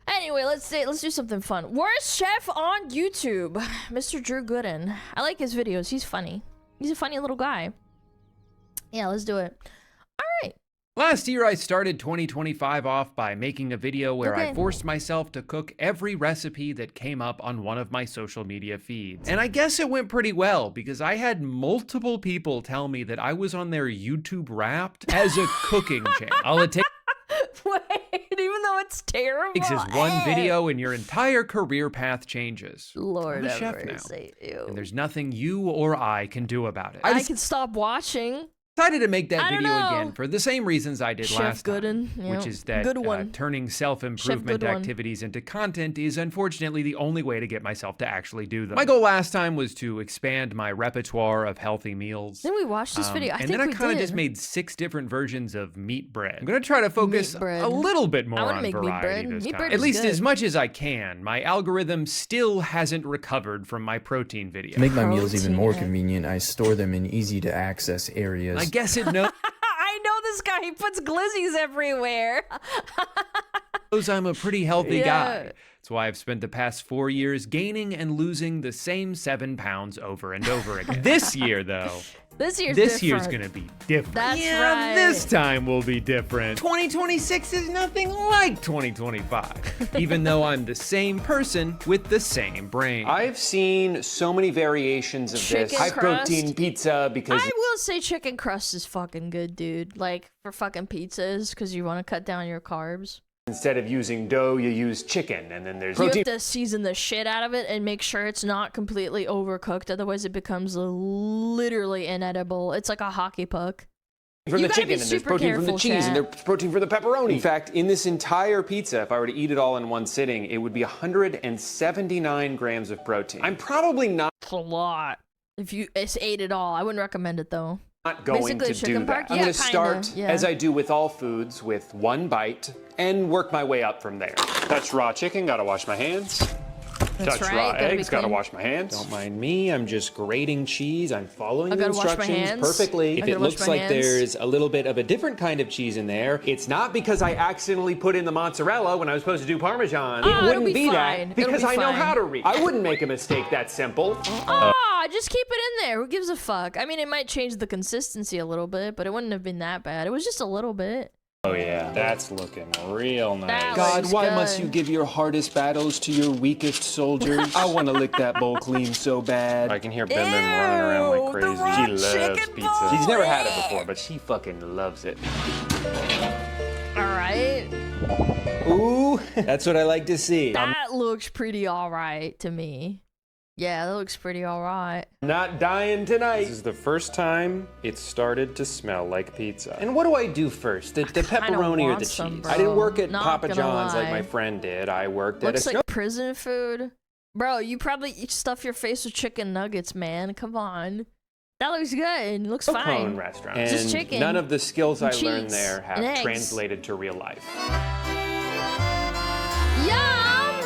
Anyway, let's do something fun. Worst chef on YouTube, Mr. Drew Gooden. I like his videos. He's funny. He's a funny little guy. Yeah, let's do it. All right. Last year, I started 2025 off by making a video where I forced myself to cook every recipe that came up on one of my social media feeds. And I guess it went pretty well because I had multiple people tell me that I was on their YouTube Wrapped as a cooking channel. All it takes even though it's terrible, is one video and your entire career path changes. Lord I'm a have chef mercy, now, and there's nothing you or I can do about it. I can stop watching. Decided to make that video again for the same reasons I did last time, which is that turning self-improvement activities into content is unfortunately the only way to get myself to actually do them. My goal last time was to expand my repertoire of healthy meals. Then we watched this video. And then I kind of just made 6 different versions of meat bread. I'm gonna try to focus a little bit more on variety this time. At least as much as I can. My algorithm still hasn't recovered from my protein video. To make my meals even more convenient, I store them in easy-to-access areas. I guess it knows. I know this guy. He puts glizzies everywhere. I'm a pretty healthy guy. That's why I've spent the past 4 years gaining and losing the same 7 pounds over and over again. This year, though. This year's gonna be different. That's right. This time will be different. 2026 is nothing like 2025. Even though I'm the same person with the same brain. I've seen so many variations of this high protein pizza because I will say chicken crust is fucking good, dude. Like for fucking pizzas, because you want to cut down your carbs. instead of using dough, you use chicken, and then there's protein. You have to season the shit out of it and make sure it's not completely overcooked, otherwise it becomes literally inedible. It's like a hockey puck. From the chicken, and there's protein from the cheese, and there's protein from the pepperoni. In fact, in this entire pizza, if I were to eat it all in one sitting, it would be 179 grams of protein. I'm probably not... That's a lot. If you ate it all, I wouldn't recommend it though. Not going to do that. I'm going to start, as I do with all foods, with one bite and work my way up from there. Touch raw chicken, gotta wash my hands. Touch raw eggs, gotta wash my hands. Don't mind me, I'm just grating cheese. I'm following the instructions perfectly. If it looks like there's a little bit of a different kind of cheese in there, it's not because I accidentally put in the mozzarella when I was supposed to do Parmesan. It wouldn't be that, because I know how to read. I wouldn't make a mistake that simple. Just keep it in there. Who gives a fuck? I mean, it might change the consistency a little bit, but it wouldn't have been that bad. It was just a little bit. Oh yeah, that's looking real nice. God, why must you give your hardest battles to your weakest soldiers? I want to lick that bowl clean so bad. I can hear Ben running around like crazy. She loves pizza. She's never had it before, but she fucking loves it. All right. Ooh, that's what I like to see. That looks pretty all right to me. Yeah, that looks pretty all right. Not dying tonight. This is the first time it started to smell like pizza. And what do I do first? The pepperoni or the cheese? I didn't work at Papa John's like my friend did. I worked at Looks like prison food. Bro, you probably stuff your face with chicken nuggets, man. Come on. That looks good. It looks fine. Restaurant. And just chicken. None of the skills I learned there have translated to real life. Yum!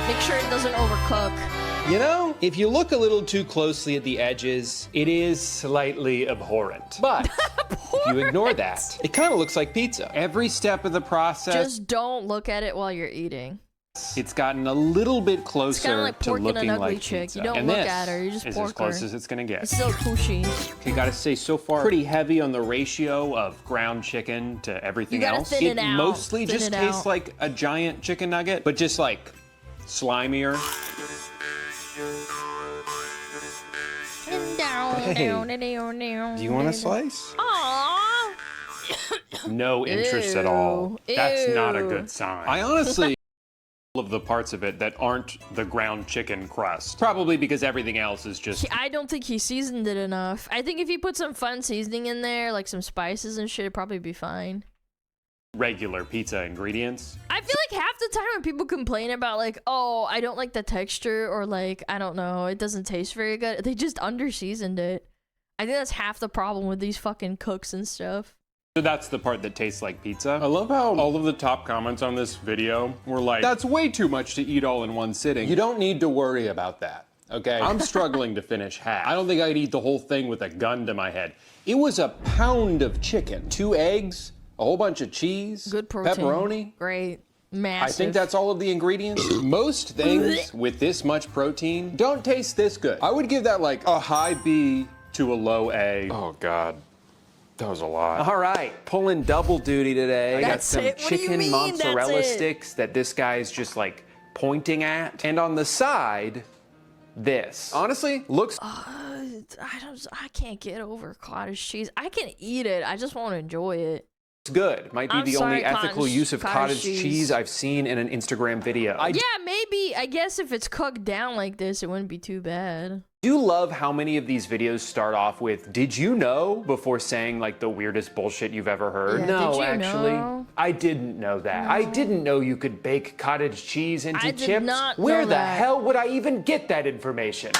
Make sure it doesn't overcook. You know, if you look a little too closely at the edges, it is slightly abhorrent. But if you ignore that, it kind of looks like pizza. Every step of the process... Just don't look at it while you're eating. It's gotten a little bit closer to looking like chick. pizza. You don't look at her, you just pork her. As close as it's gonna get. It's still pushy. Okay, gotta say, so far, pretty heavy on the ratio of ground chicken to everything else. Thin it out. Mostly just tastes like a giant chicken nugget, but just like slimier. Hey, do you want a slice? Aww. No interest at all. That's not a good sign. I honestly all of the parts of it that aren't the ground chicken crust. Probably because everything else is just... I don't think he seasoned it enough. I think if he put some fun seasoning in there, like some spices and shit, it'd probably be fine. Regular pizza ingredients. I feel like half the time when people complain about like, oh, I don't like the texture, or like, I don't know, it doesn't taste very good, they just under-seasoned it. I think that's half the problem with these fucking cooks and stuff. So that's the part that tastes like pizza. I love how all of the top comments on this video were like, that's way too much to eat all in one sitting. You don't need to worry about that. okay? I'm struggling to finish half. I don't think I'd eat the whole thing with a gun to my head. It was a pound of chicken, 2 eggs, a whole bunch of cheese, good protein, pepperoni. Great. Massive. I think that's all of the ingredients. Most things with this much protein don't taste this good. I would give that like a high B to a low A. Oh God, that was a lot. All right, pulling double duty today. I got some chicken mozzarella sticks that this guy's just like pointing at. And on the side, this. Honestly, looks... I can't get over cottage cheese. I can eat it, I just won't enjoy it. Good. Might be the only ethical use of cottage cheese I've seen in an Instagram video. Yeah, maybe. I guess if it's cooked down like this, it wouldn't be too bad. Do you love how many of these videos start off with, did you know, before saying like the weirdest bullshit you've ever heard? Yeah, no, actually, know? I didn't know that. No. I didn't know you could bake cottage cheese into chips. Did not know Where the that. hell would I even get that information?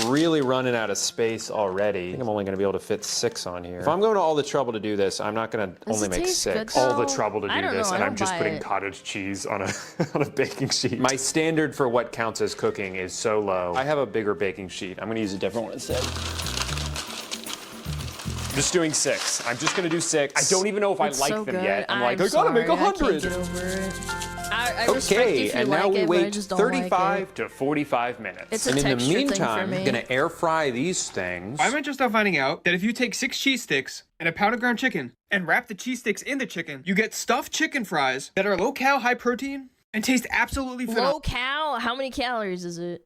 Really running out of space already. I think I'm only gonna be able to fit 6 on here. If I'm going to all the trouble to do this, I'm not gonna only make 6. All the trouble to do this, and I'm just putting cottage cheese on a on a baking sheet. My standard for what counts as cooking is so low. I have a bigger baking sheet. I'm gonna use a different one instead. Just doing 6. I'm just gonna do 6. I don't even know if I like them yet. I'm like, I gotta make 100. Okay, and now we wait 35 to 45 minutes. And in the meantime, I'm gonna air fry these things. I might just start finding out that if you take 6 cheese sticks and a pound of ground chicken and wrap the cheese sticks in the chicken, you get stuffed chicken fries that are low-cal, high-protein, and taste absolutely phenomenal. Low-cal? How many calories is it?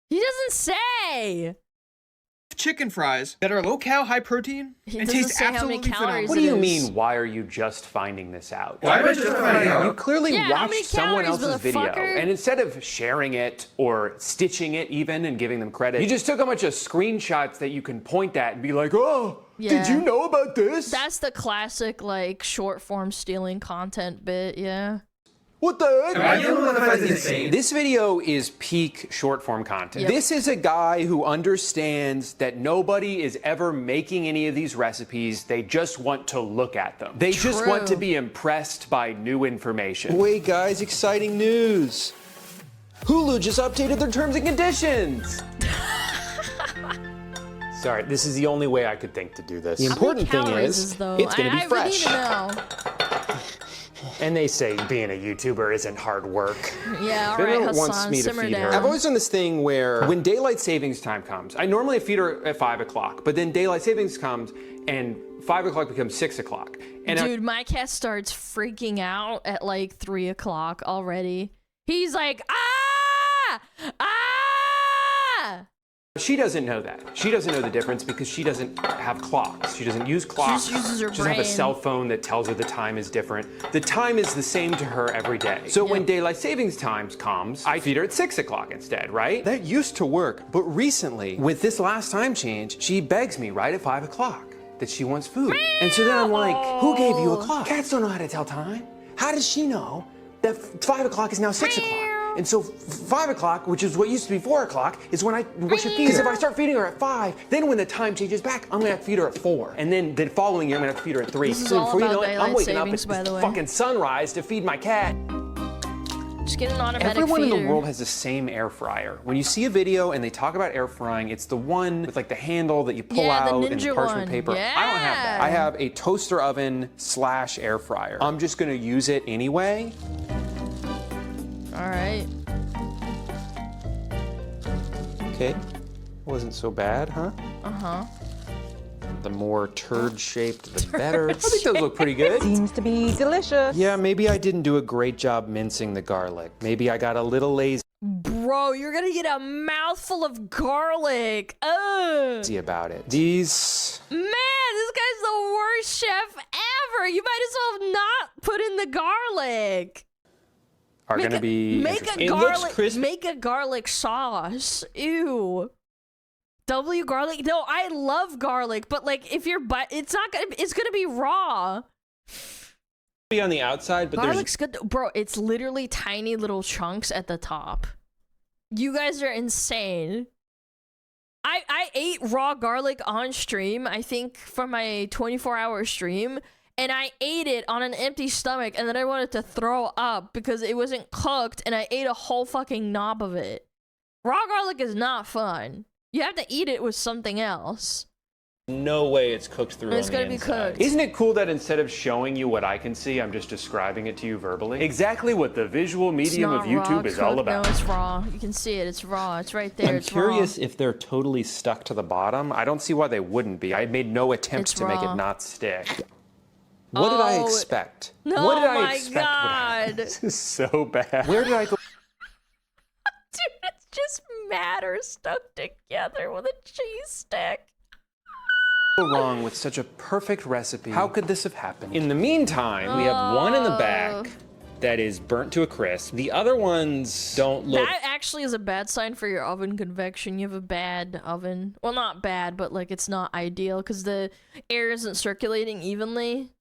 He doesn't say! Chicken fries that are low-cal, high-protein, and taste absolutely phenomenal. What do you mean, why are you just finding this out? Why am I just finding out? You clearly watched someone else's video, and instead of sharing it or stitching it even and giving them credit, you just took a bunch of screenshots that you can point at and be like, oh, did you know about this? That's the classic, like, short-form stealing content bit, yeah. What the heck? Am I the only one that finds it insane? This video is peak short form content. Yep. This is a guy who understands that nobody is ever making any of these recipes. They just want to look at them. They just want to be impressed by new information. Wait, guys, exciting news. Hulu just updated their terms and conditions. Sorry, this is the only way I could think to do this. The important thing is, it's going to be fresh. I need to know. And they say being a YouTuber isn't hard work. Yeah, all right, Hassan, simmer down. I've always done this thing where when daylight savings time comes, I normally feed her at 5 o'clock, but then daylight savings comes and 5 o'clock becomes 6 o'clock. And dude, my cat starts freaking out at like 3 o'clock already. He's like, ah! Ah! She doesn't know that. She doesn't know the difference because she doesn't have clocks. She doesn't use clocks. She just uses her brain. She doesn't have a cell phone that tells her the time is different. The time is the same to her every day. So when daylight savings time comes, I feed her at 6 o'clock instead, right? That used to work, but recently, with this last time change, she begs me right at 5 o'clock that she wants food. And so then I'm like, who gave you a clock? Cats don't know how to tell time. How does she know that 5 o'clock is now 6 o'clock? And so 5 o'clock, which is what used to be 4 o'clock, is when I should feed her. Because if I start feeding her at 5, then when the time changes back, I'm gonna have to feed her at 4. And then the following year, I'm gonna have to feed her at 3. So before you know it, I'm waking up at fucking sunrise to feed my cat. Just get an automatic Everyone feeder. in the world has the same air fryer. When you see a video and they talk about air frying, it's the one with like the handle that you pull out and the parchment paper. Yeah. I don't have that. I have a toaster oven / air fryer. I'm just gonna use it anyway. All right. Okay, wasn't so bad, huh? Uh-huh. The more turd-shaped, the better. I think those look pretty good. Seems to be delicious. Yeah, maybe I didn't do a great job mincing the garlic. Maybe I got a little lazy. Bro, you're gonna get a mouthful of garlic. Ugh. About it. These... Man, this guy's the worst chef ever. You might as well not put in the garlic. Are gonna be make a garlic sauce. Ew. W garlic. No, I love garlic, but like if you're it's gonna be raw. Be on the outside, but garlic's good, bro. It's literally tiny little chunks at the top. You guys are insane. I ate raw garlic on stream. I think for my 24-hour stream. And I ate it on an empty stomach, and then I wanted to throw up because it wasn't cooked, and I ate a whole fucking knob of it. Raw garlic is not fun. You have to eat it with something else. No way it's cooked through. It's gonna be cooked. Isn't it cool that instead of showing you what I can see, I'm just describing it to you verbally? Exactly what the visual medium of YouTube is all about. No, it's raw. You can see it. It's raw. It's right there. I'm it's curious raw. if they're totally stuck to the bottom. I don't see why they wouldn't be. I made no attempts to make it not stick. What did I expect? No, what did I my expect God. This is so bad. Where did I go? Dude, it's just matter stuck together with a cheese stick. Wrong with such a perfect recipe? How could this have happened? In the meantime, we have one in the back that is burnt to a crisp. The other ones don't look. That actually is a bad sign for your oven convection. You have a bad oven. Well, not bad, but like it's not ideal because the air isn't circulating evenly.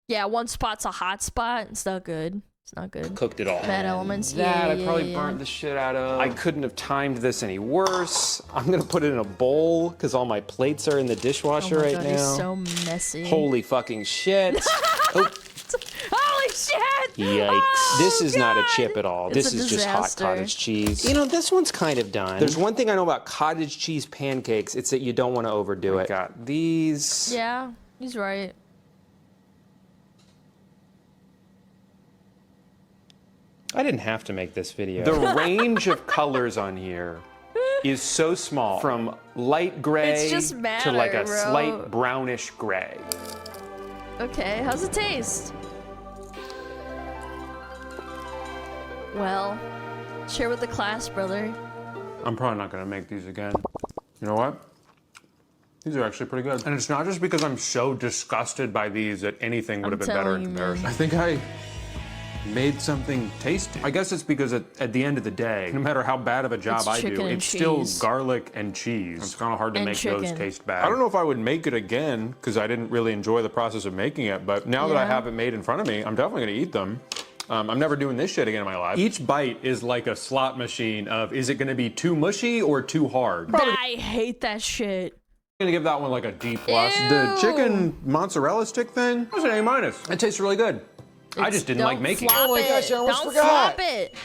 Yeah, one spot's a hot spot. It's not good. It's not good. Cooked it all. Bad elements. That I probably burnt the shit out of. I couldn't have timed this any worse. I'm gonna put it in a bowl because all my plates are in the dishwasher right now. It's so messy. Holy fucking shit. Oh. Holy shit! Yikes. Oh, this is not a chip at all. This is just hot cottage cheese. You know, this one's kind of done. There's one thing I know about cottage cheese pancakes. It's that you don't want to overdo it. Got these. Yeah, he's right. I didn't have to make this video. The range of colors on here is so small. From light gray to like a slight brownish gray. Okay, how's it taste? Well, share with the class, brother. I'm probably not gonna make these again. You know what? These are actually pretty good. And it's not just because I'm so disgusted by these that anything would have been better in comparison. I think I made something tasty. I guess it's because at the end of the day, no matter how bad of a job I do, it's still garlic and cheese. It's kind of hard to make those taste bad. I don't know if I would make it again because I didn't really enjoy the process of making it, but now that I have it made in front of me, I'm definitely gonna eat them. I'm never doing this shit again in my life. Each bite is like a slot machine of, is it gonna be too mushy or too hard? I hate that shit. I'm gonna give that one like a D+. The chicken mozzarella stick thing, that's an A-. It tastes really good. I just didn't like making it. Oh my gosh, I almost forgot. Don't flop it.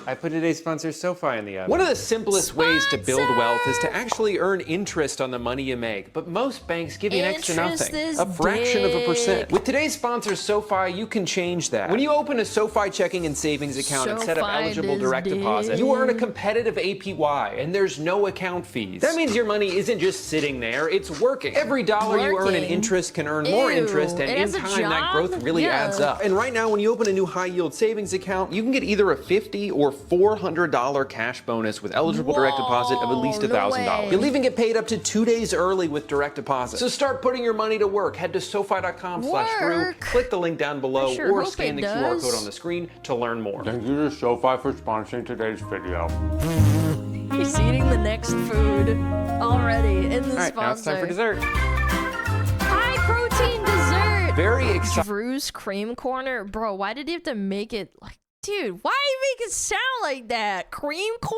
I put today's sponsor, SoFi, in the oven. One of the simplest ways to build wealth is to actually earn interest on the money you make, but most banks give you an extra nothing, a fraction of a percent. With today's sponsor, SoFi, you can change that. When you open a SoFi checking and savings account and set up eligible direct deposit, you earn a competitive APY, and there's no account fees. That means your money isn't just sitting there, it's working. Every dollar you earn in interest can earn more interest, and in time, that growth really adds up. And right now, when you open a new high-yield savings account, you can get either a $50 or $400 cash bonus with eligible direct deposit of at least $1,000. You'll even get paid up to 2 days early with direct deposit. So start putting your money to work. Head to SoFi.com/Drew, click the link down below, or scan the QR code on the screen to learn more. Thank you to SoFi for sponsoring today's video. He's eating the next food already in the sponsor. Now it's time for dessert. High protein dessert. Very exciting. Drew's cream corner. Bro, why did he have to make it like, dude, why make it sound like that? Cream corner?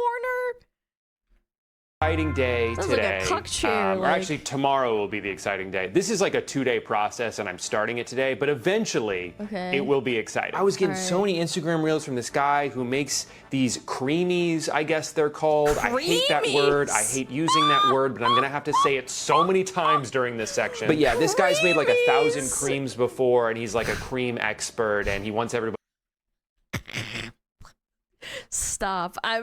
Exciting day today. Like a cuck chair, or actually, tomorrow will be the exciting day. This is like a 2-day process, and I'm starting it today, but eventually it will be exciting. I was getting so many Instagram reels from this guy who makes these creamies, I guess they're called. I hate that word. I hate using that word, but I'm gonna have to say it so many times during this section. But yeah, this guy's made like 1,000 creams before, and he's like a cream expert, and he wants everybody. Stop. I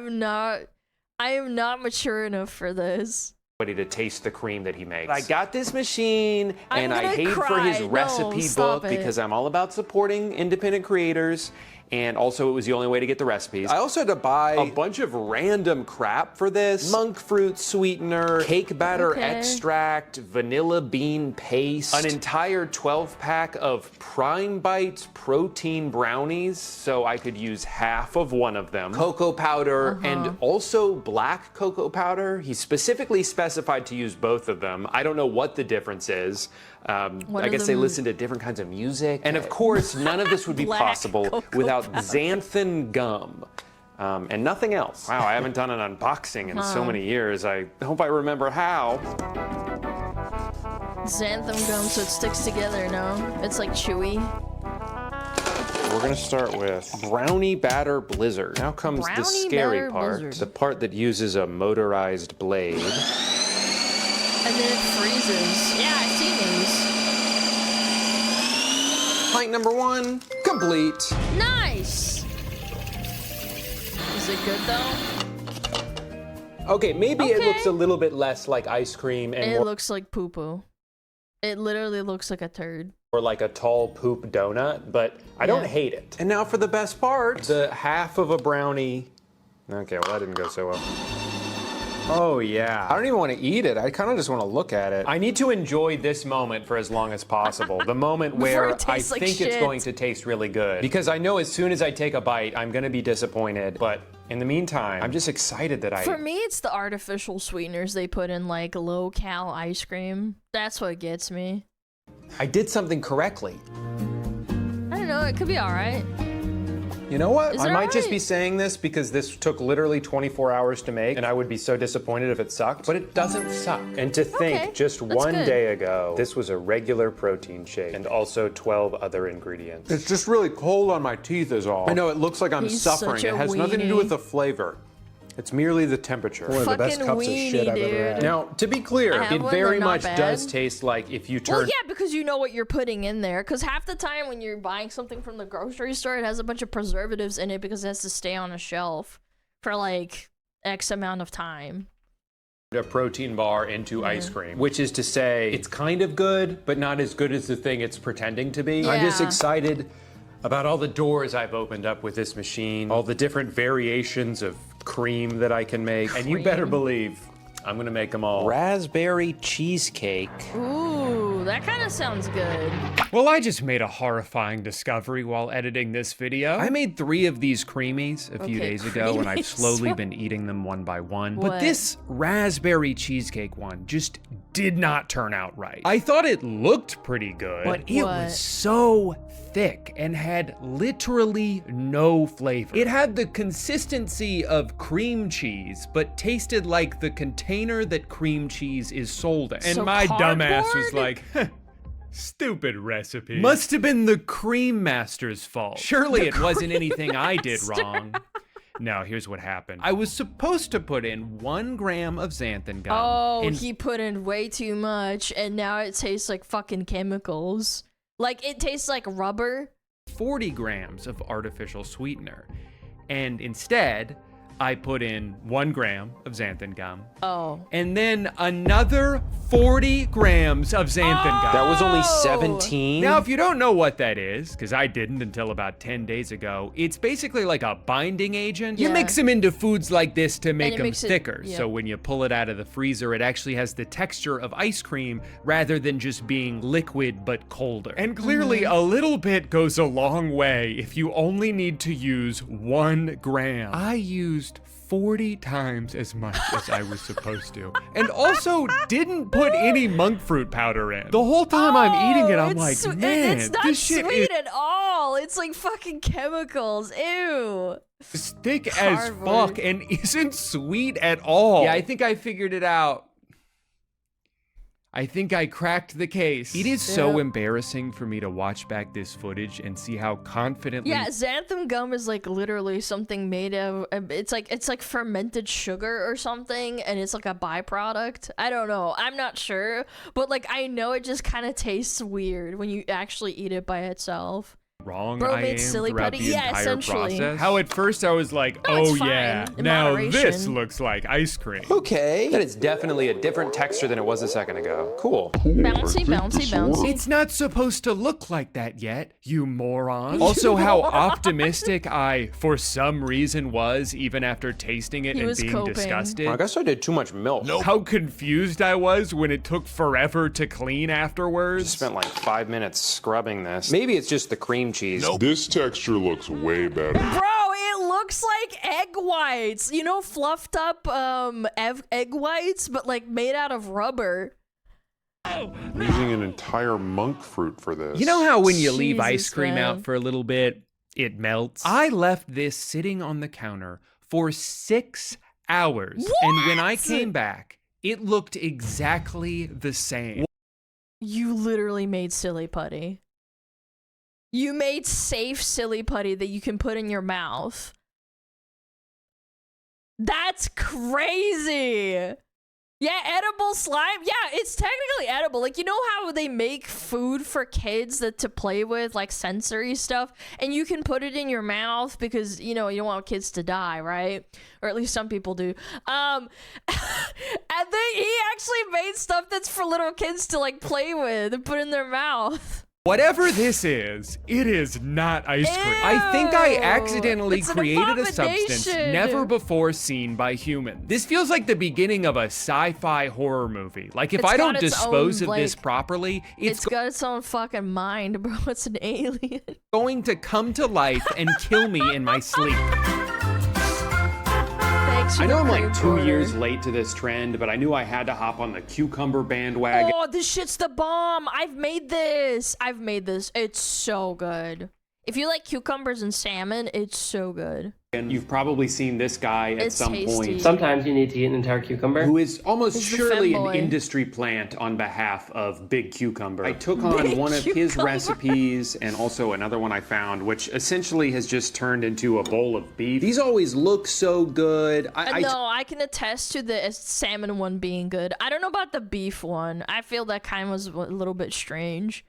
am not mature enough for this. To taste the cream that he makes. I got this machine, and I paid for his recipe book because I'm all about supporting independent creators. And also, it was the only way to get the recipes. I also had to buy a bunch of random crap for this. Monk fruit sweetener, cake batter extract, vanilla bean paste, an entire 12-pack of Prime Bites protein brownies, so I could use half of one of them, cocoa powder, and also black cocoa powder. He specifically specified to use both of them. I don't know what the difference is. I guess they listen to different kinds of music. And of course, none of this would be possible without xanthan gum. And nothing else. Wow, I haven't done an unboxing in so many years. I hope I remember how. Xanthan gum so it sticks together, no? It's like chewy. we're gonna start with Brownie Batter Blizzard. Now comes the scary part, the part that uses a motorized blade. And then it freezes. Yeah, I've seen these. Pint number 1, complete. Nice! Is it good though? Okay, maybe it looks a little bit less like ice cream and it looks like poo-poo. It literally looks like a turd. Or like a tall poop donut, but I don't hate it. And now for the best part, the half of a brownie. Okay, well that didn't go so well. Oh yeah. I don't even want to eat it. I kind of just want to look at it. I need to enjoy this moment for as long as possible. The moment where I think it's going to taste really good. Because I know as soon as I take a bite, I'm going to be disappointed. But in the meantime, I'm just excited that For me, it's the artificial sweeteners they put in like low-cal ice cream. That's what gets me. I did something correctly. I don't know. It could be all right. You know what? I might just be saying this because this took literally 24 hours to make, and I would be so disappointed if it sucked, but it doesn't suck. And to think, just one day ago, this was a regular protein shake, and also 12 other ingredients. It's just really cold on my teeth is all. I know, it looks like I'm suffering. It has nothing to do with the flavor. It's merely the temperature. One of the best cups of shit I've ever had. Now, to be clear, it very much does taste like if you turn... Well, yeah, because you know what you're putting in there. Because half the time when you're buying something from the grocery store, it has a bunch of preservatives in it because it has to stay on a shelf for like X amount of time. A protein bar into ice cream, which is to say it's kind of good, but not as good as the thing it's pretending to be. I'm just excited about all the doors I've opened up with this machine, all the different variations of cream that I can make, and you better believe I'm gonna make them all. Raspberry cheesecake. Ooh, that kind of sounds good. Well, I just made a horrifying discovery while editing this video. I made 3 of these creamies a few days ago, and I've slowly been eating them one by one. But this raspberry cheesecake one just did not turn out right. I thought it looked pretty good, but it was so thick and had literally no flavor. It had the consistency of cream cheese, but tasted like the container that cream cheese is sold in. And my dumbass was like, stupid recipe. Must have been the cream master's fault. Surely it wasn't anything I did wrong. No, here's what happened. I was supposed to put in 1 gram of xanthan gum. Oh, he put in way too much, and now it tastes like fucking chemicals. Like, it tastes like rubber. 40 grams of artificial sweetener. And instead, I put in 1 gram of xanthan gum. Oh. And then another 40 grams of xanthan gum. That was only 17? Now, if you don't know what that is, because I didn't until about 10 days ago, it's basically like a binding agent. You mix them into foods like this to make them thicker. So when you pull it out of the freezer, it actually has the texture of ice cream rather than just being liquid but colder. And clearly a little bit goes a long way if you only need to use 1 gram. I used 40 times as much as I was supposed to. And also didn't put any monk fruit powder in. The whole time I'm eating it, I'm like, man, it's not this shit sweet at all. It's like fucking chemicals. Ew. Is thick as fuck and isn't sweet at all. Yeah, I think I figured it out. I think I cracked the case. It is so embarrassing for me to watch back this footage and see how confidently... Yeah, xanthan gum is like literally something made of... It's like fermented sugar or something, and it's like a byproduct. I don't know. I'm not sure. But like, I know it just kind of tastes weird when you actually eat it by itself. Wrong Bro I made am silly throughout putty. the Yeah, entire essentially. process. How at first I was like, oh yeah, now this looks like ice cream. Okay. That is definitely a different texture than it was a second ago. Cool. Bouncy, bouncy, bouncy. It's not supposed to look like that yet, you moron. Also, how optimistic I, for some reason, was even after tasting it and being disgusted. I guess I did too much milk. Nope. How confused I was when it took forever to clean afterwards. I spent like 5 minutes scrubbing this. Maybe it's just the cream cheese. Nope. This texture looks way better. Bro, it looks like egg whites. You know, fluffed up egg whites, but like made out of rubber. Using an entire monk fruit for this. You know how when you leave ice cream out for a little bit, it melts? I left this sitting on the counter for 6 hours. What? And when I came back, it looked exactly the same. You literally made silly putty. You made safe silly putty that you can put in your mouth. That's crazy. Yeah, edible slime. Yeah, it's technically edible. Like, you know how they make food for kids that to play with, like sensory stuff, and you can put it in your mouth because, you know, you don't want kids to die, right? Or at least some people do. And then he actually made stuff that's for little kids to like play with and put in their mouth. Whatever this is, it is not ice cream. Ew, I think I accidentally it's an created a substance abomination. never before seen by humans. This feels like the beginning of a sci-fi horror movie. Like if It's I don't got its dispose own, of this like- properly, It's got its own fucking mind, bro. It's an alien. going to come to life and kill me in my sleep. Thanks for I know the I'm like 2 pre-order. years late to this trend, but I knew I had to hop on the cucumber bandwagon. Oh, this shit's the bomb. I've made this. It's so good. If you like cucumbers and salmon, it's so good. And you've probably seen this guy at It's some tasty. point. Sometimes you need to eat an entire cucumber. Who is almost He's the surely an femboy. industry plant on behalf of Big Cucumber. I took on Big one of his Cucumber. recipes and also another one I found, which essentially has just turned into a bowl of beef. These always look so good. No, I can attest to the salmon one being good. I don't know about the beef one. I feel that kind was a little bit strange.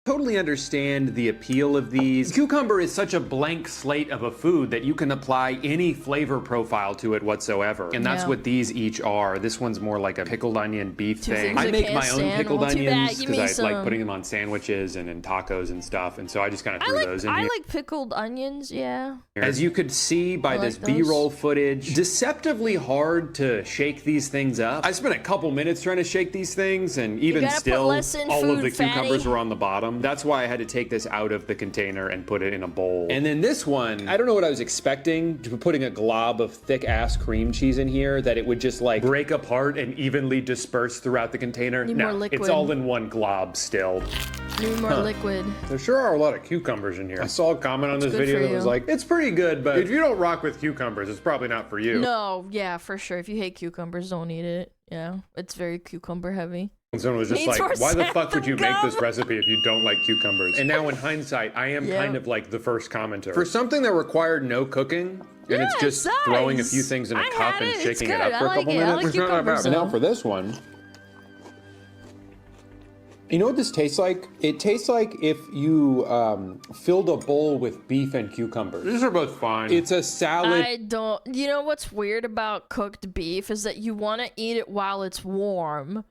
totally understand the appeal of these. Cucumber is such a blank slate of a food that you can apply any flavor profile to it whatsoever. And that's Yeah. what these each are. This one's more like a pickled onion beef Two thing. things I I make can't my own stand. pickled Well, too bad. onions Give me because I like some. putting them on sandwiches and in tacos and stuff. And so I just kind of threw those in I here. like pickled onions, yeah. As you could see by I like this those. B-roll footage, deceptively hard to shake these things up. I spent a couple minutes trying to shake these things, and even gotta put still, less in all of food, the cucumbers fatty. were on the bottom. That's why I had to take this out of the container and put it in a bowl. And then this one, I don't know what I was expecting, putting a glob of thick-ass cream cheese in here, that it would just like break apart and evenly disperse throughout the container. Need No, more liquid. it's all in one glob still. Need more liquid. There sure are a lot of cucumbers in here. I saw a comment on this good video for that was you. like, it's pretty good, but if you don't rock with cucumbers, it's probably not for you. No, yeah, for sure. If you hate cucumbers, don't eat it. Yeah, it's very cucumber heavy. And someone was just Needs more like, why the fuck would you make this gum." recipe if you don't like cucumbers? And now in hindsight, I am Yeah. kind of like the first commenter. For something that required no cooking, and it's Yeah, just it's throwing a nice. few things in a I cup had and it. It's shaking it good. up for I a like couple it. I minutes. like It's not that bad. cucumbers, And now though. for this one, you know what this tastes like? It tastes like if you filled a bowl with beef and cucumbers. These are both fine. It's a salad. I don't. You know what's weird about cooked beef is that you want to eat it while it's warm,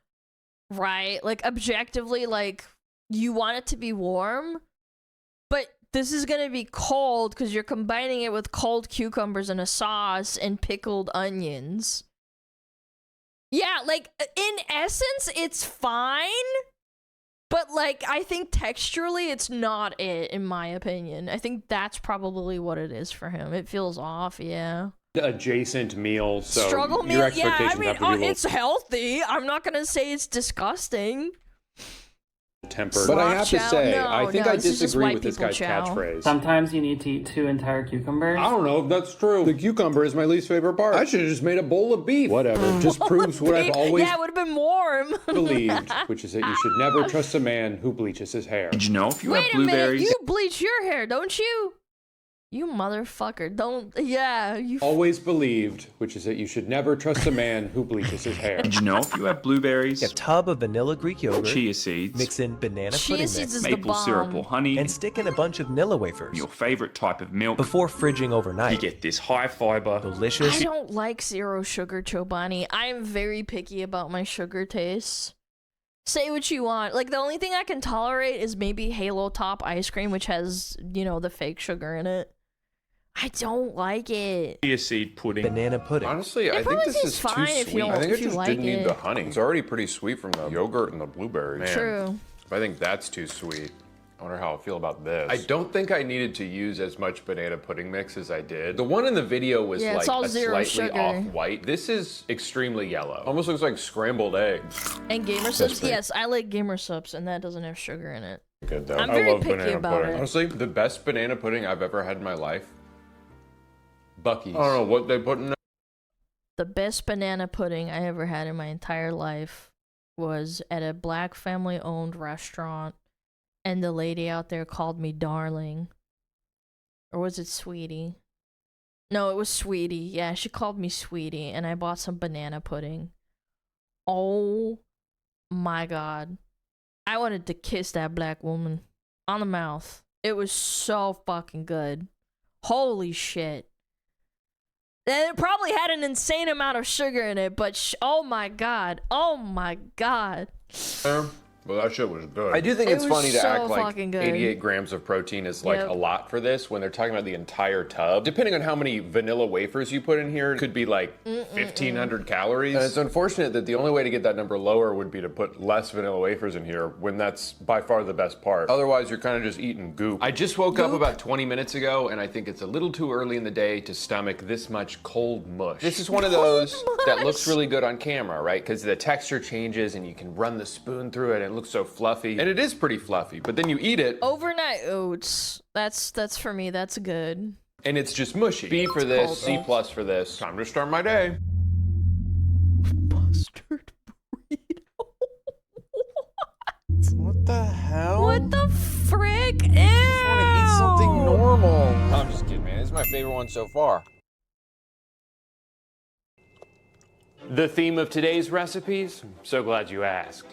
right? Like objectively, like you want it to be warm, but this is gonna be cold because you're combining it with cold cucumbers and a sauce and pickled onions. Yeah, like in essence, it's fine. But, like, I think texturally, it's not it, in my opinion. I think that's probably what it is for him. It feels off, yeah. Adjacent meal, so Struggle your meal, yeah, I expectations mean, have to be a little it's healthy. I'm not gonna say it's disgusting. tempered. But I have to Chow? say, No, I think no, I this is just disagree white with this people guy's chow. catchphrase. Sometimes you need to eat 2 entire cucumbers. I don't know if that's true. The cucumber is my least favorite part. I should have just made a bowl of beef. Whatever. Just proves what I've always Yeah, it would have been warm. believed, which is that you should never trust a man who bleaches his hair. Did you know if you Wait have a minute, blueberries, you bleach your hair, don't you? You motherfucker, don't, yeah, you Always believed, which is that you should never trust a man who bleaches his hair. did you know if you have blueberries, A tub of vanilla Greek yogurt, chia seeds, mix in banana Chia pudding seeds mix, is the maple syrup bomb. or honey, and stick in a bunch of Nilla wafers. your favorite type of milk, Before fridging you overnight, get this high fiber, delicious. I don't like zero sugar Chobani. I am very picky about my sugar tastes. Say what you want. Like, the only thing I can tolerate is maybe Halo Top ice cream, which has, you know, the fake sugar in it. I don't like it. chia seed pudding, Banana pudding. Honestly, It I think probably this tastes is too fine if you sweet. don't- I think if it you just like didn't need it. the honey. It's already pretty sweet from the yogurt and the blueberries. True. I think that's too sweet. I wonder how I feel about this. I don't think I needed to use as much banana pudding mix as I did. The one in the video was Yeah, it's like all a zero slightly sugar. off-white. This is extremely yellow. Almost looks like scrambled eggs. And Gamer Subs? Yes, I like Gamer Subs, and that doesn't have sugar in it. Good though. I'm I very love picky banana about pudding. it. Honestly, the best banana pudding I've ever had in my life. Buc-ee's. I don't know what they put in. The best banana pudding I ever had in my entire life was at a black family-owned restaurant And the lady out there called me darling. Or was it sweetie? No, it was sweetie. Yeah, she called me sweetie, and I bought some banana pudding. Oh my god. I wanted to kiss that black woman on the mouth. It was so fucking good. Holy shit. And it probably had an insane amount of sugar in it, but oh my god. Oh my god. Well, that shit was good. I do think it's funny to act like fucking good. 88 grams of protein is like a lot for this when they're talking about the entire tub. Depending on how many vanilla wafers you put in here, it could be like 1,500 calories. And it's unfortunate that the only way to get that number lower would be to put less vanilla wafers in here when that's by far the best part. Otherwise, you're kind of just eating goop. I just woke up about 20 minutes ago, and I think it's a little too early in the day to stomach this much cold mush. This is one of those that looks really good on camera, right? Because the texture changes and you can run the spoon through it and it looks so fluffy. And it is pretty fluffy, but then you eat it. Overnight oats. That's for me. That's good. And it's just mushy. B for this, C plus for this. Time to start my day. Mustard burrito. What the hell? What the frick? Ew. I just want to eat something normal. I'm just kidding, man. This is my favorite one so far. The theme of today's recipes? I'm so glad you asked.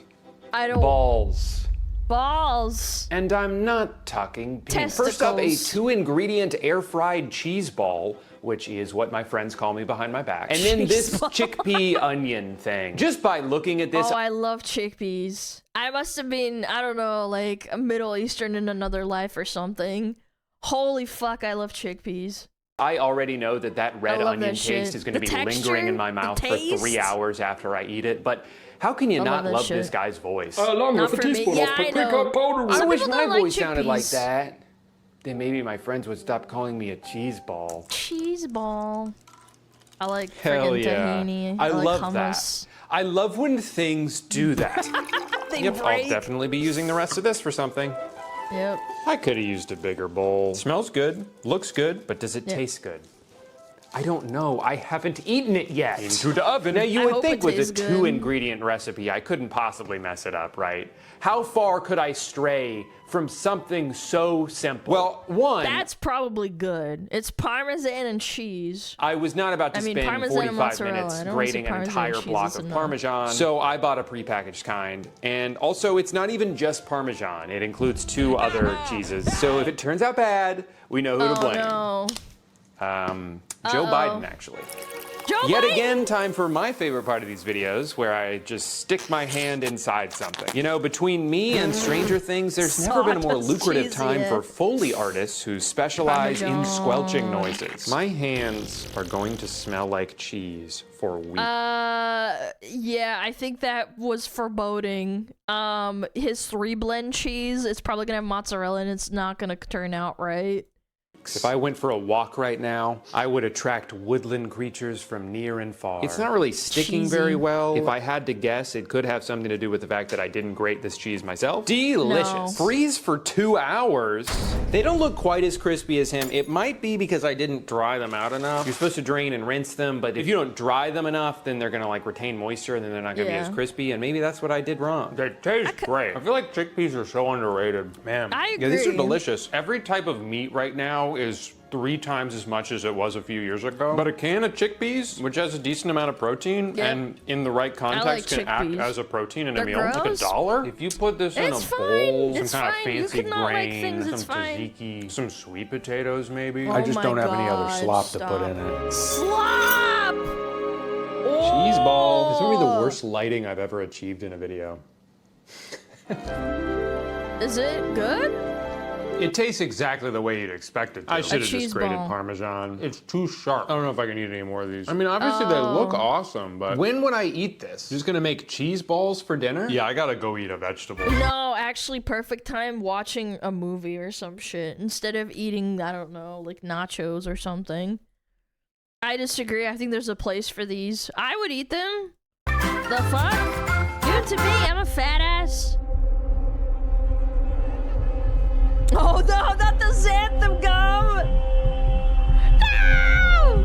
I don't. Balls. Balls. And I'm not talking penis. Testicles. First up, a 2-ingredient air-fried cheese ball, which is what my friends call me behind my back. And then this chickpea onion thing. Just by looking at this... Oh, I love chickpeas. I must have been, I don't know, like a Middle Eastern in another life or something. Holy fuck, I love chickpeas. I already know that red onion taste is going to be lingering in my mouth for 3 hours after I eat it, but how can you not love this guy's voice? Along with a teaspoon of paprika powder. I wish my voice sounded like that. Then maybe my friends would stop calling me a cheese ball. Cheese ball. I like Hell friggin' yeah. tahini. I like love hummus. that. I love when things do that. Yep, I'll definitely be using the rest of this for something. Yep. I could have used a bigger bowl. Smells good, looks good, but does it taste good? I don't know. I haven't eaten it yet. Into the oven. Now, you would think with a 2-ingredient recipe, I couldn't possibly mess it up, right? How far could I stray from something so simple? Well, one... That's probably good. It's Parmesan and cheese. I was not about to spend 45 minutes grating an entire block of Parmesan, so I bought a prepackaged kind. And also, it's not even just Parmesan. It includes 2 other cheeses. So if it turns out bad, we know who to blame. No. Joe Biden, actually. Yet again, time for my favorite part of these videos, where I just stick my hand inside something. You know, between me and Stranger Things, there's never been a more lucrative time for Foley artists who specialize in squelching noises. My hands are going to smell like cheese for weeks. Yeah, I think that was foreboding. His 3-blend cheese, it's probably gonna have mozzarella and it's not gonna turn out right. If I went for a walk right now, I would attract woodland creatures from near and far. It's not really sticking very well. If I had to guess, it could have something to do with the fact that I didn't grate this cheese myself. Delicious. No. Freeze for 2 hours. They don't look quite as crispy as him. It might be because I didn't dry them out enough. You're supposed to drain and rinse them, but if you don't dry them enough, then they're gonna like retain moisture and then they're not gonna be as crispy, and maybe that's what I did wrong. They taste great. I feel like chickpeas are so underrated. Man. I agree. Yeah, these are delicious. Every type of meat right now is 3 times as much as it was a few years ago. But a can of chickpeas, which has a decent amount of protein and in the right context can act as a protein in a meal, like $1. If you put this in a bowl, some kind of fancy grain, some tzatziki, some sweet potatoes maybe. Oh I just don't have any other slop to put in it. Slop! Cheese ball. This might be the worst lighting I've ever achieved in a video. Is it good? It tastes exactly the way you'd expect it to. I should have just grated Parmesan. It's too sharp. I don't know if I can eat any more of these. I mean, obviously they look awesome, but when would I eat this? Just gonna make cheese balls for dinner? Yeah, I gotta go eat a vegetable. No, actually perfect time watching a movie or some shit instead of eating, I don't know, like nachos or something. I disagree. I think there's a place for these. I would eat them. The fuck? Give it to me. I'm a fat ass. Oh no, not the xanthan gum! No!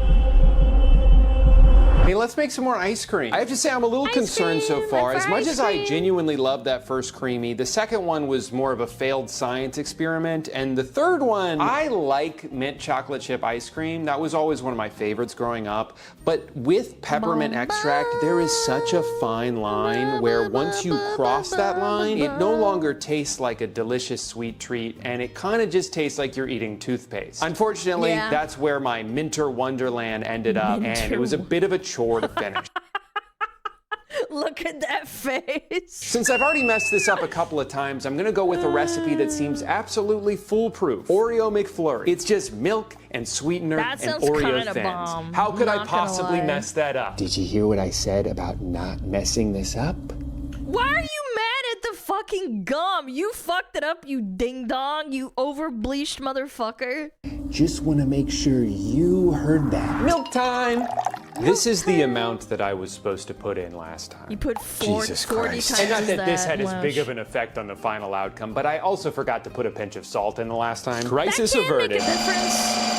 Hey, let's make some more ice cream. I have to say I'm a little concerned so far. As much as I genuinely love that first creamy, the second one was more of a failed science experiment, and the third one, I like mint chocolate chip ice cream. That was always one of my favorites growing up, but with peppermint extract, there is such a fine line where once you cross that line, it no longer tastes like a delicious sweet treat, and it kind of just tastes like you're eating toothpaste. Unfortunately, that's where my Minter Wonderland ended up, and it was a bit of a chore to finish. Look at that face. Since I've already messed this up a couple of times, I'm gonna go with a recipe that seems absolutely foolproof. Oreo McFlurry. It's just milk and sweetener and Oreo thins. Bomb. How could I possibly mess that up? Did you hear what I said about not messing this up? Why are you mad at the fucking gum? You fucked it up, you ding dong, you over bleached motherfucker. Just want to make sure you heard that. Milk time! This is the amount that I was supposed to put in last time. You put 40 times that. And not that this had as big of an effect on the final outcome, but I also forgot to put a pinch of salt in the last time. Crisis averted. Make a difference.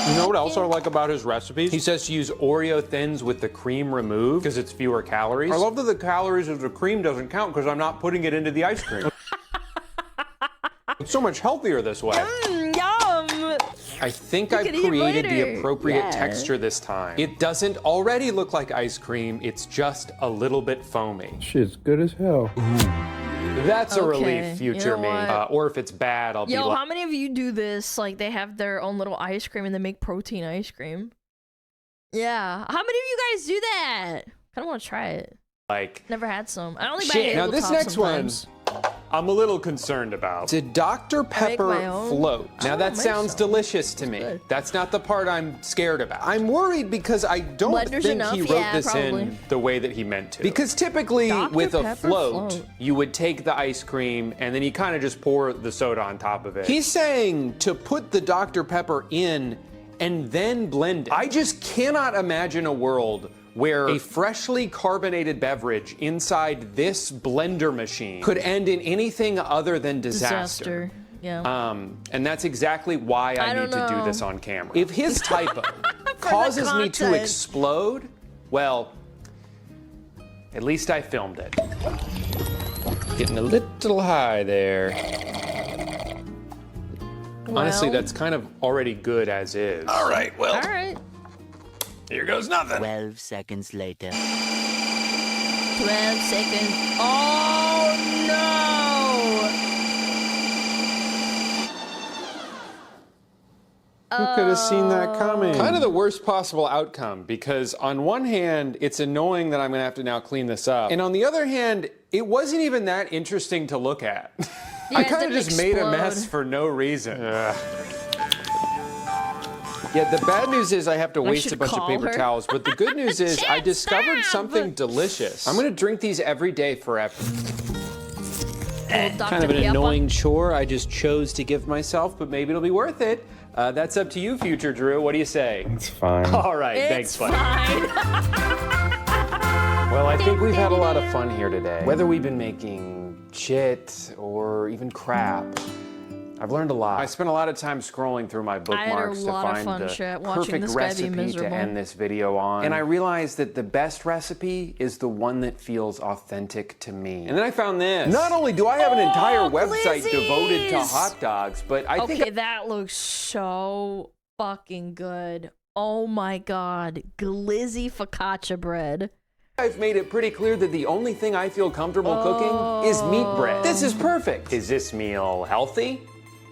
You know what else I like about his recipes? He says to use Oreo thins with the cream removed because it's fewer calories. I love that the calories of the cream doesn't count because I'm not putting it into the ice cream. It's so much healthier this way. Yum! I think I've created the appropriate texture this time. It doesn't already look like ice cream, it's just a little bit foamy. Shit's good as hell. That's a relief, future me. Or if it's bad, I'll be like... Yo, how many of you do this? Like, they have their own little ice cream and they make protein ice cream. Yeah. How many of you guys do that? I kind of want to try it. Like... Never had some. I only buy it. Now, this next one, I'm a little concerned about. Did Dr. Pepper float? Now, that sounds delicious to me. That's not the part I'm scared about. I'm worried because I don't think he wrote this in the way that he meant to. Because typically, with a float, you would take the ice cream and then you kind of just pour the soda on top of it. He's saying to put the Dr. Pepper in and then blend it. I just cannot imagine a world where a freshly carbonated beverage inside this blender machine could end in anything other than disaster. Yeah. And that's exactly why I need to do this on camera. If his typo causes me to explode, well, at least I filmed it. Getting a little high there. Well, honestly, that's kind of already good as is. All right, well. All right. Here goes nothing. 12 seconds later. 12 seconds. Oh, no! Who could have seen that coming? Kind of the worst possible outcome, because on one hand, it's annoying that I'm gonna have to now clean this up. And on the other hand, it wasn't even that interesting to look at. Yeah, I kind of just made a mess for no reason. Yeah, the bad news is I have to waste a bunch of paper towels, but the good news is I discovered something delicious. I'm gonna drink these every day forever. Kind of an annoying chore I just chose to give myself, but maybe it'll be worth it. That's up to you, future Drew. What do you say? It's fine. All right, thanks, buddy. Well, I think we've had a lot of fun here today. Whether we've been making shit or even crap, I've learned a lot. I spent a lot of time scrolling through my bookmarks to find the perfect recipe to end this video on. And I realized that the best recipe is the one that feels authentic to me. And then I found this. Not only do I have an entire website devoted to hot dogs, but I think... Okay, that looks so fucking good. Oh my god. Glizzy focaccia bread. I've made it pretty clear that the only thing I feel comfortable cooking is meat bread. This is perfect. Is this meal healthy?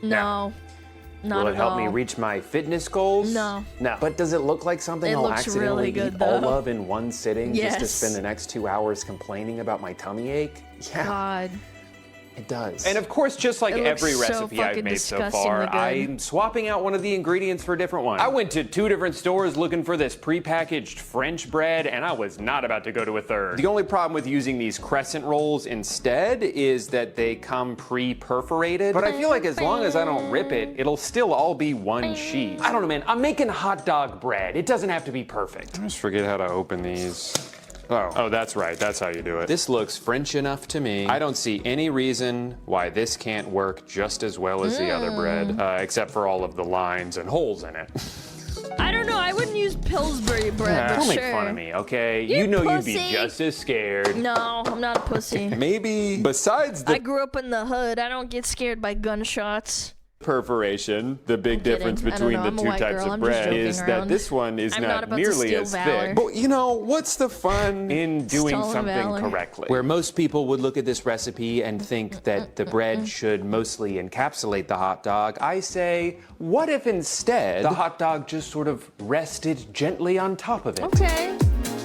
No, not at all. Will it help me reach my fitness goals? No. No. But does it look like something I'll accidentally eat all of in one sitting just to spend the next 2 hours complaining about my tummy ache? Yeah. God. It does. And of course, just like every recipe I've made so far, I'm swapping out one of the ingredients for a different one. I went to 2 different stores looking for this prepackaged French bread, and I was not about to go to a third. The only problem with using these crescent rolls instead is that they come pre-perforated. But I feel like as long as I don't rip it, it'll still all be one sheet. I don't know, man. I'm making hot dog bread. It doesn't have to be perfect. I just forget how to open these. Oh, that's right. That's how you do it. This looks French enough to me. I don't see any reason why this can't work just as well as the other bread, except for all of the lines and holes in it. I don't know. I wouldn't use Pillsbury bread, but Don't sure. make fun of me, okay? You know pussy. you'd be just as scared. No, I'm not a pussy. Maybe besides the I grew up in the hood. I don't get scared by gunshots. perforation, the big I'm kidding. difference I don't between know. the I'm a two white types girl. of I'm just bread joking is around. that this one is I'm not about to nearly steal as valor. thick. But you know, what's the fun in doing Stolen something valor. correctly? Where most people would look at this recipe and think that the bread should mostly encapsulate the hot dog, I say, what if instead the hot dog just sort of rested gently on top of it? Okay.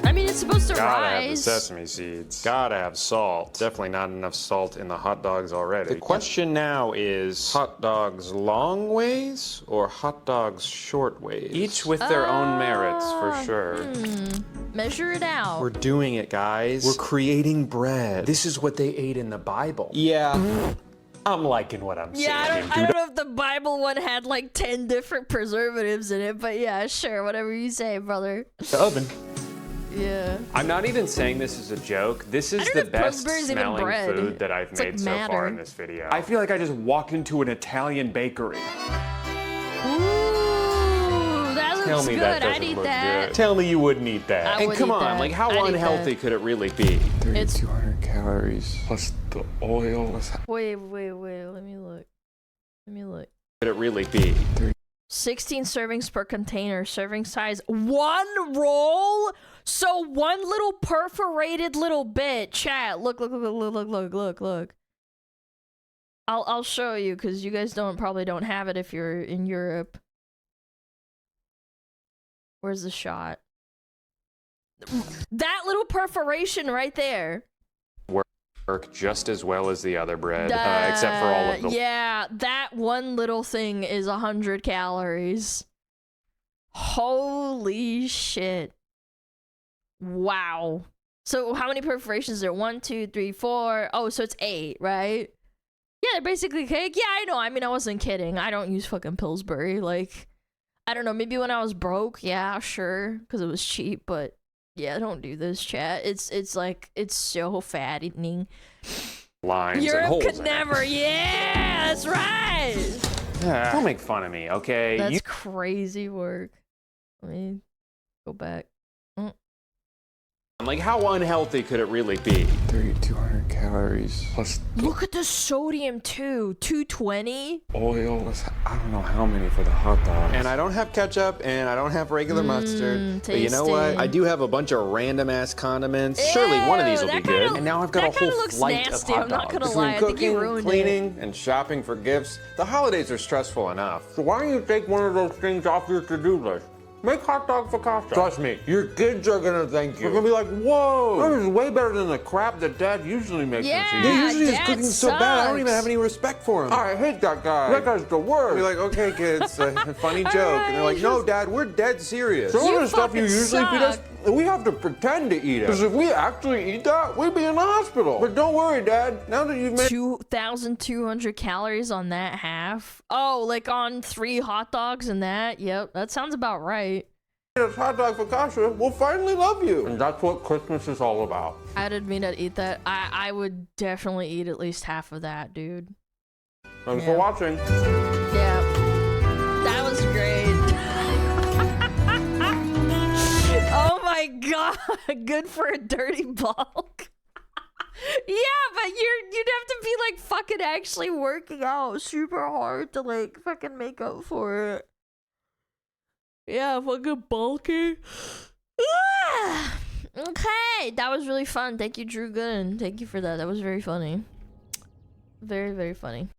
I mean, it's supposed to Gotta have the rise. sesame seeds. Gotta have salt. Definitely not enough salt in the hot dogs already. The question now is Hot dogs long ways or hot dogs short ways? each with their own merits for sure. Measure it out. We're doing it, guys. We're creating bread. This is what they ate in the Bible. Yeah. I'm liking what I'm Yeah, saying. I don't know if the Bible one had like 10 different preservatives in it, but yeah, sure, whatever you say, brother. The oven. Yeah. I'm not even saying this is a joke. This is I don't the know if best Pillsbury's even smelling bread. food that I've It's like made so far matter. in this video. I feel like I just walked into an Italian bakery. Ooh, that Tell looks me good. that I'd doesn't eat look that. good. Tell me you wouldn't eat that. I And would come eat on, that. like how I'd eat unhealthy that. could it really be? It's 200 calories plus the oil. wait. Let me look. Could it really be? 16 servings per container. Serving size 1 roll. So 1 little perforated little bit. Chat. Look. I'll show you because you guys probably don't have it if you're in Europe. Where's the shot? That little perforation right there. Work just as well as the other bread, except for all of the. Yeah, that one little thing is 100 calories. Holy shit. Wow. So how many perforations are there? 1, 2, 3, 4. Oh, so it's 8, right? Yeah, they're basically cake. Yeah, I know. I mean, I wasn't kidding. I don't use fucking Pillsbury. Like, I don't know. Maybe when I was broke, yeah, sure, because it was cheap. But yeah, don't do this, chat. It's like it's so fattening. Lines and Europe holes could in never. Yeah, that's right. it. Don't make fun of me, okay? That's crazy work. Let me go back. Like how unhealthy could it really be? 200 calories plus the Look at the sodium too. 220. oil. I don't know how many for the hot dogs. And I don't have ketchup and I don't have regular mustard. But you know what? tasty. I do have a bunch of random ass condiments. Surely one of these will be that kinda good. look- And now I've got that a whole kinda looks flight nasty, of hot I'm not dogs. gonna lie. I think you ruined it. Cleaning, and shopping for gifts. The holidays are stressful enough. So why don't you take one of those things off your to-do list? Make hot dog focaccia. Trust me, your kids are gonna thank you. They're gonna be like, whoa, that is way better than the crap that Dad usually makes. Yeah, He usually is Dad cooking so bad, I don't even sucks. have any respect for him. I hate that guy. That guy's the worst. Be like, okay, kids, a funny joke. And they're like, no, Dad, we're dead serious. Some of the stuff you fucking usually feed us, suck. we have to pretend to eat it. Because if we actually eat that, we'd be in the hospital. But don't worry, Dad. Now that you've made 2,200 calories on that half. Oh, like on 3 hot dogs and that. Yep, that sounds about right. us hot dog focaccia, we'll finally love you. And that's what Christmas is all about. I didn't mean to eat that. I would definitely eat at least half of that, dude. Thanks for watching. Yeah. That was great. Oh my god. Good for a dirty bulk. Yeah, but you'd have to be like fucking actually working out super hard to like fucking make up for it. Yeah, fucking bulky. Okay, that was really fun. Thank you, Drew Gooden. Thank you for that. That was very funny. Very, very funny.